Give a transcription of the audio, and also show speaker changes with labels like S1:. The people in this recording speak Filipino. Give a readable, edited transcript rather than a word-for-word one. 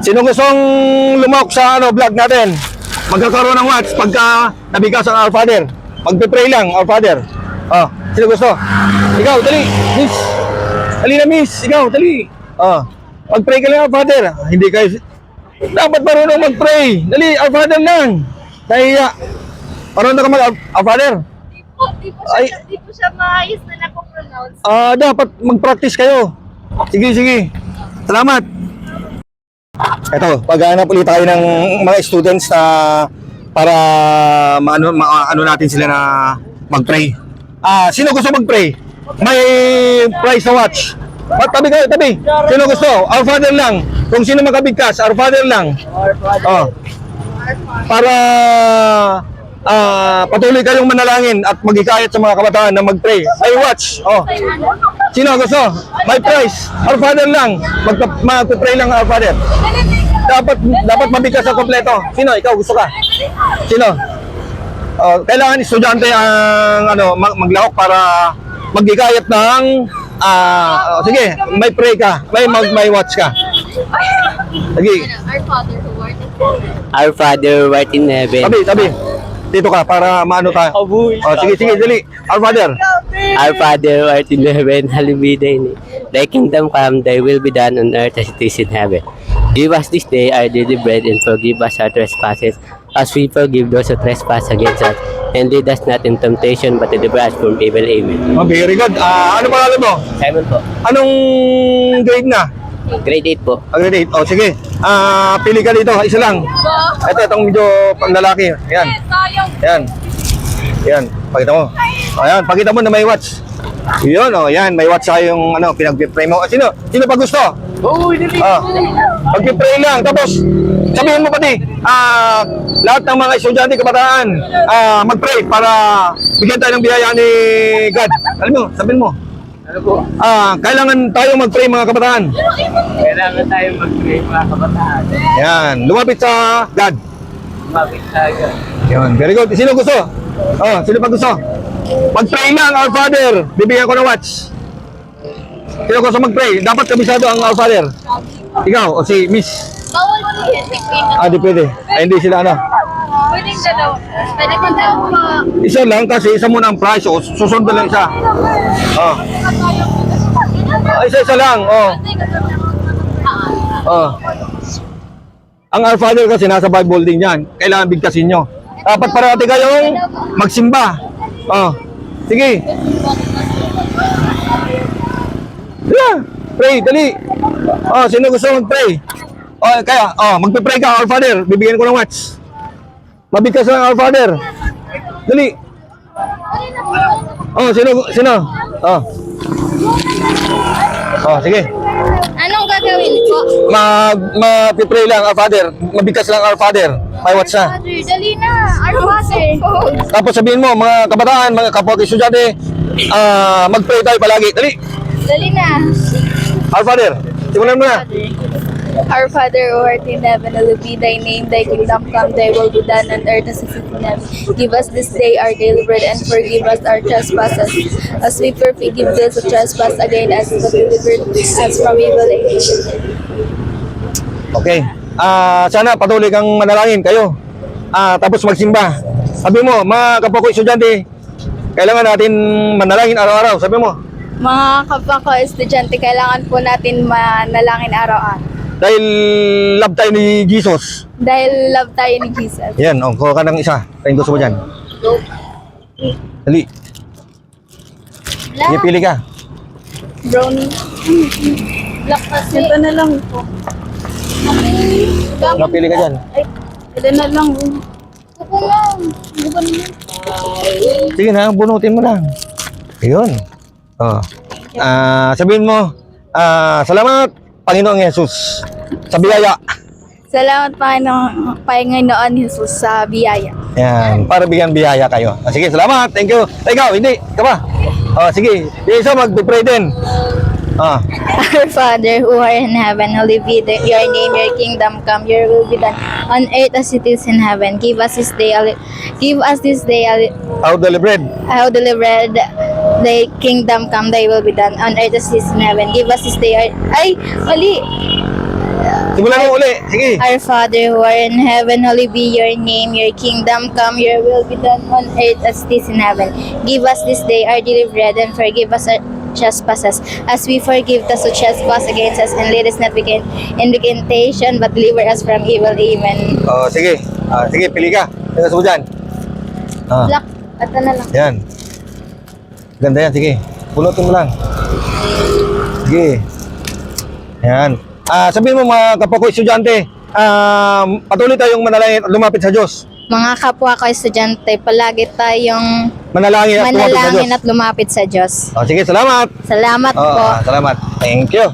S1: Sino gustong lumok sa vlog natin? Magkakaroon ng watch pagka nabigas ang Our Father. Magpe-pray lang, Our Father. Oh, sino gusto? Ikaw, dali. Miss. Dali na, miss. Ikaw, dali. Oh, mag-pray ka lang, Our Father. Hindi kayo... Dapat marunong mag-pray. Dali, Our Father lang. Nahiya. Marunong ka mag-Our Father?
S2: Di po siya maayos na nakopronounce.
S1: Dapat mag-practice kayo. Sige, sige. Salamat. Ito, pag-aanap ulit tayo ng mga students na para maano natin sila na mag-pray. Sino gusto mag-pray? May prize na watch. Tabi kayo, tabi. Sino gusto? Our Father lang. Kung sino makabigkas, Our Father lang. Para patuloy kayong manalangin at mag-hikayat sa mga kabataan na mag-pray. May watch. Sino gusto? May prize. Our Father lang. Mag-pray lang Our Father. Dapat mabigkas sa kompleto. Sino? Ikaw gusto ka? Sino? Kailangan estudyante ang maglahok para mag-hikayat ng sige, may pray ka. May watch ka. Sige.
S3: Our Father who art in heaven.
S1: Tabi. Dito ka para maano tayo. Sige, dali. Our Father.
S3: Our Father who art in heaven, hallowed be thy name. Thy kingdom come, thy will be done on earth as it is in heaven. Give us this day our daily bread and forgive us our trespasses as we forgive those who trespass against us. And lead us not in temptation but deliver us from evil. Amen.
S1: Very good. Ano pangalan mo?
S3: Simon po.
S1: Anong grade na?
S3: Grade 8 po.
S1: Grade 8. Sige. Pili ka dito. Isa lang. Itong medyo panlalaki. Yan. Pakita mo. Ayan. Pakita mo na may watch. Yun, yan. May watch sa yung pinag-pray mo. Sino pa gusto? Mag-pray lang. Tapos, sabihin mo pati, lahat ng mga estudyante kabataan, mag-pray para bigyan tayo ng biyaya ni God. Alam mo, sabihin mo.
S3: Ano po?
S1: Kailangan tayo mag-pray mga kabataan.
S3: Kailangan tayo mag-pray mga kabataan.
S1: Yan, lumapit sa God.
S3: Lumapit sa God.
S1: Yan, very good. Sino gusto? Sino pa gusto? Mag-pray lang, Our Father. Bibigyan ko ng watch. Sino gusto mag-pray? Dapat kabisado ang Our Father. Ikaw, o si Miss.
S2: Bawal mo niya.
S1: Di pwede. Hindi sila
S2: Pwedeng dalawa. Pwede ko daw
S1: Isa lang kasi isa muna ang price. Susunod lang isa. Isa lang. Ang Our Father kasi nasa Bible din yan. Kailangan bigkasin nyo. Dapat parati kayong magsimba. Sige. Yeah. Pray, dali. Sino gusto mag-pray? Magpe-pray ka, Our Father. Bibigyan ko ng watch. Mabigkas ng Our Father. Dali. Sino? Sige.
S2: Anong gagawin ko?
S1: Mag-pray lang, Our Father. Mabigkas lang, Our Father. May watch na.
S2: Dali na. Our Father.
S1: Tapos sabihin mo, mga kabataan, mga kapwa estudyante, mag-pray tayo palagi. Dali.
S2: Dali na.
S1: Our Father. Simulan mo na.
S2: Our Father who art in heaven, hallowed be thy name, thy kingdom come, thy will be done on earth as it is in heaven. Give us this day our daily bread and forgive us our trespasses, as we forgive those who trespass against us, but deliver us from evil.
S1: Okay. Sana patuloy kang manalangin kayo. Tapos magsimba. Sabi mo, mga kapwa ko estudyante, kailangan natin manalangin araw-araw. Sabi mo.
S2: Mga kapwa ko estudyante, kailangan po natin manalangin araw-araw.
S1: Dahil love tayo ni Jesus.
S2: Dahil love tayo ni Jesus.
S1: Yan, kuha ka ng isa. Kayong gusto mo dyan. Dali. Sige, pili ka.
S2: Brownie. Black kasi. Ito na lang po.
S1: Napili ka dyan.
S2: Ito na lang. Kuko lang.
S1: Sige na, bunutin mo lang. Ayun. Sabihin mo, salamat, Panginoong Jesus, sa biyaya.
S2: Salamat Panginoon Jesus sa biyaya.
S1: Yan, para bigyan biyaya kayo. Sige, salamat. Thank you. Ikaw, hindi. Ka ba? Sige. Yung isa, mag-pray din.
S2: Our Father who art in heaven, hallowed be your name, your kingdom come, your will be done on earth as it is in heaven. Give us this day
S1: Our daily bread.
S2: Thy kingdom come, thy will be done on earth as it is in heaven. Give us this day mali.
S1: Simulan mo uli. Sige.
S2: Our Father who art in heaven, holy be your name. Your kingdom come, your will be done on earth as it is in heaven. Give us this day our daily bread and forgive us our trespasses as we forgive those who trespass against us, and lead us not into temptation but deliver us from evil. Amen.
S1: Oh, sige. Sige, pili ka. Tingnan mo dyan.
S2: Black, at na lang.
S1: Yan. Ganda yan, sige. Pulutin mo lang. Sige. Yan. Sabihin mo mga kapwa ko estudyante, patuloy tayong manalangin at lumapit sa Diyos.
S2: Mga kapwa ko estudyante, palagi tayong
S1: Manalangin at lumapit sa Diyos.
S2: manalangin at lumapit sa Diyos.
S1: Sige, salamat.
S2: Salamat po.
S1: Salamat. Thank you.